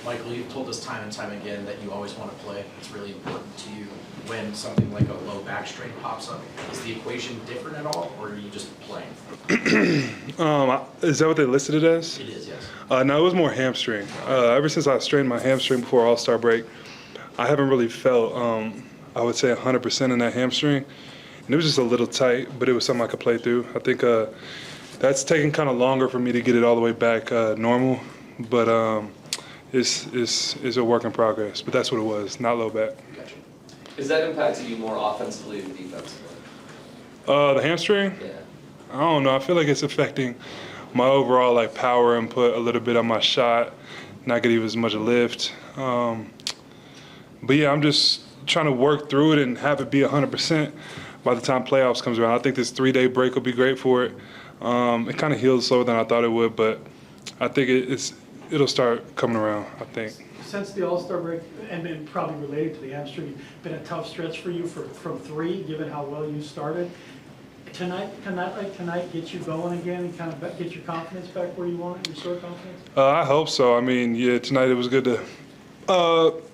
Michael, you've told us time and time again that you always want to play. It's really important to you when something like a low back strain pops up. Is the equation different at all, or are you just playing? Is that what they listed it as? It is, yes. No, it was more hamstring. Ever since I strained my hamstring before All-Star break, I haven't really felt, I would say, 100% in that hamstring. And it was just a little tight, but it was something I could play through. I think that's taken kind of longer for me to get it all the way back normal. But it's a work in progress. But that's what it was, not low back. Gotcha. Is that impacting you more offensively or defensively? The hamstring? Yeah. I don't know. I feel like it's affecting my overall power input a little bit on my shot, not getting as much lift. But yeah, I'm just trying to work through it and have it be 100% by the time playoffs comes around. I think this 3-day break will be great for it. It kind of healed slower than I thought it would, but I think it'll start coming around, I think. Since the All-Star break, and probably related to the hamstring, been a tough stretch for you from three, given how well you started. Tonight get you going again and kind of get your confidence back where you want it, restore confidence? I hope so. I mean, yeah, tonight it was good to,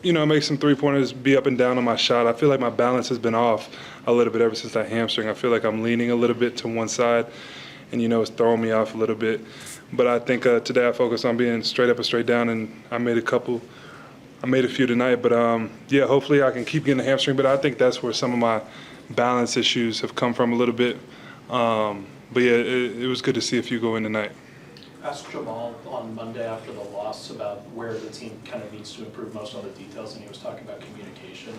make some three-pointers, be up and down on my shot. I feel like my balance has been off a little bit ever since that hamstring. I feel like I'm leaning a little bit to one side, and, it's throwing me off a little bit. But I think today I focused on being straight up and straight down, and I made a few tonight. But, yeah, hopefully I can keep getting the hamstring. But I think that's where some of my balance issues have come from a little bit. But yeah, it was good to see a few go in tonight. Asked Jamal on Monday after the loss about where the team kind of needs to improve most on the details, and he was talking about communication,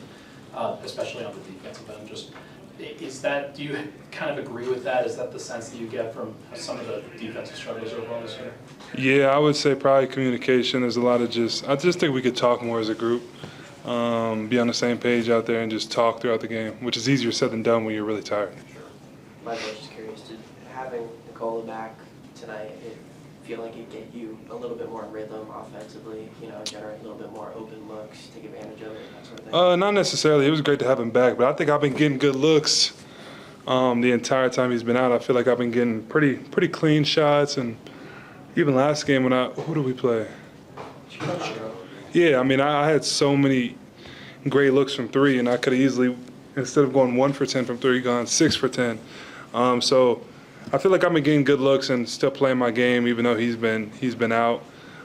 especially on the defensive end. Just do you kind of agree with that? Is that the sense that you get from some of the defensive struggles overall this year? Yeah, I would say probably communication. There's a lot of I just think we could talk more as a group, be on the same page out there and just talk throughout the game, which is easier said than done when you're really tired. Michael, I was just curious, did having Nikola back tonight, it feel like it get you a little bit more rhythm offensively, generate a little bit more open looks, take advantage of it, that sort of thing? Not necessarily. It was great to have him back, but I think I've been getting good looks the entire time he's been out. I feel like I've been getting pretty clean shots, and even last game who did we play? Chicago. Yeah, I mean, I had so many great looks from three, and I could have easily, instead of going 1 for 10 from three, gone 6 for 10. So I feel like I've been getting good looks and still playing my game, even though he's been out.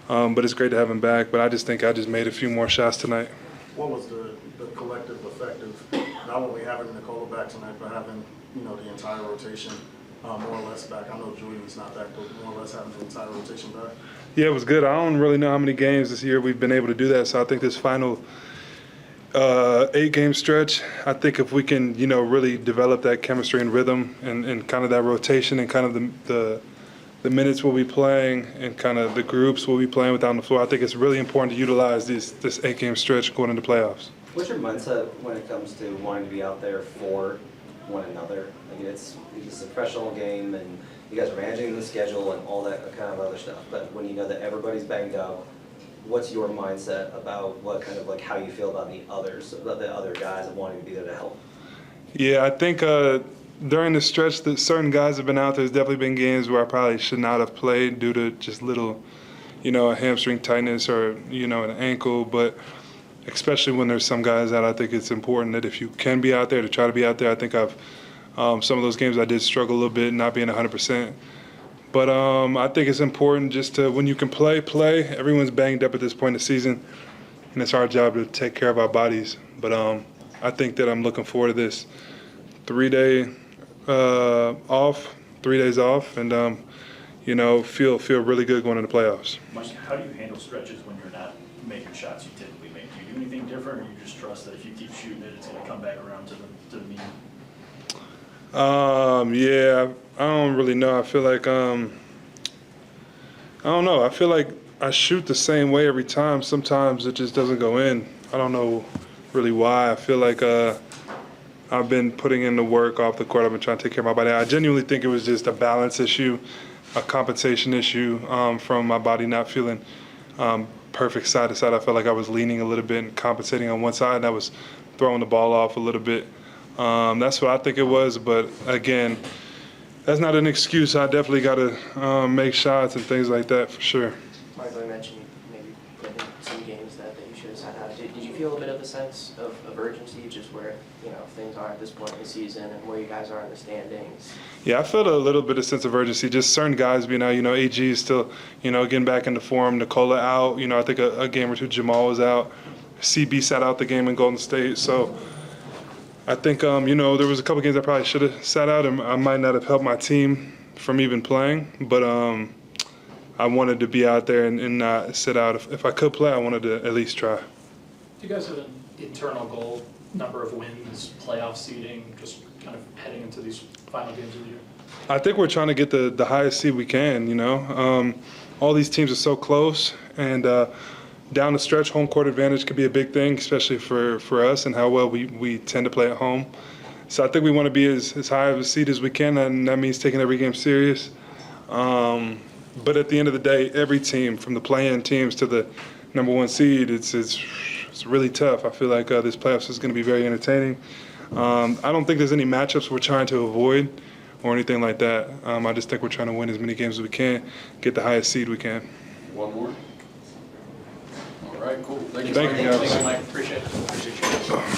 But it's great to have him back. But I just think I just made a few more shots tonight. What was the collective effect of not only having Nikola back tonight, but having the entire rotation more or less back? I know Julian's not back, but more or less having the entire rotation back. Yeah, it was good. I don't really know how many games this year we've been able to do that. So I think this final 8-game stretch, I think if we can, really develop that chemistry and rhythm and kind of that rotation and kind of the minutes we'll be playing and kind of the groups we'll be playing with on the floor, I think it's really important to utilize this 8-game stretch going into playoffs. What's your mindset when it comes to wanting to be out there for one another? It's a professional game, and you guys are managing the schedule and all that kind of other stuff. But when you know that everybody's banged up, what's your mindset about what kind of how you feel about the other guys and wanting to be there to help? Yeah, I think during the stretch that certain guys have been out, there's definitely been games where I probably should not have played due to just little, a hamstring tightness or, an ankle. But especially when there's some guys out, I think it's important that if you can be out there, to try to be out there. I think some of those games I did struggle a little bit, not being 100%. But I think it's important just to, when you can play. Everyone's banged up at this point in the season, and it's our job to take care of our bodies. But I think that I'm looking forward to this 3-day off, 3 days off, and feel really good going into the playoffs. Mike, how do you handle stretches when you're not making shots you typically make? Do you do anything different, or you just trust that if you keep shooting it, it's going to come back around to the mean? Yeah, I don't really know. I feel like I don't know. I feel like I shoot the same way every time. Sometimes it just doesn't go in. I don't know really why. I feel like I've been putting in the work off the court. I've been trying to take care of my body. I genuinely think it was just a balance issue, a compensation issue from my body not feeling perfect side to side. I felt like I was leaning a little bit and compensating on one side, and I was throwing the ball off a little bit. That's what I think it was, but again, that's not an excuse. I definitely got to make shots and things like that for sure. Michael, you mentioned maybe putting some games feel a bit of a sense of urgency, just where, you know, things are at this point in the season and where you guys are in the standings? Yeah, I felt a little bit of sense of urgency. Just certain guys being out. You know, AG is still, you know, getting back into form. Nikola out. You know, I think a game or two. Jamal was out. CB sat out the game in Golden State. So I think, you know, there was a couple games I probably should have sat out, and I might not have helped my team from even playing. But I wanted to be out there and not sit out. If I could play, I wanted to at least try. Do you guys have an internal goal, number of wins, playoff seeding, just kind of heading into these final games of the year? I think we're trying to get the highest seed we can, you know. All these teams are so close, and down the stretch, home court advantage could be a big thing, especially for us and how well we tend to play at home. So I think we want to be as high of a seed as we can, and that means taking every game serious. But at the end of the day, every team, from the play-in teams to the number one seed, it's really tough. I feel like this playoffs is going to be very entertaining. I don't think there's any matchups we're trying to avoid or anything like that. I just think we're trying to win as many games as we can, get the highest seed we can. One more? All right, cool. Thank you. Thank you, guys. Thanks, Mike, appreciate it. Appreciate you.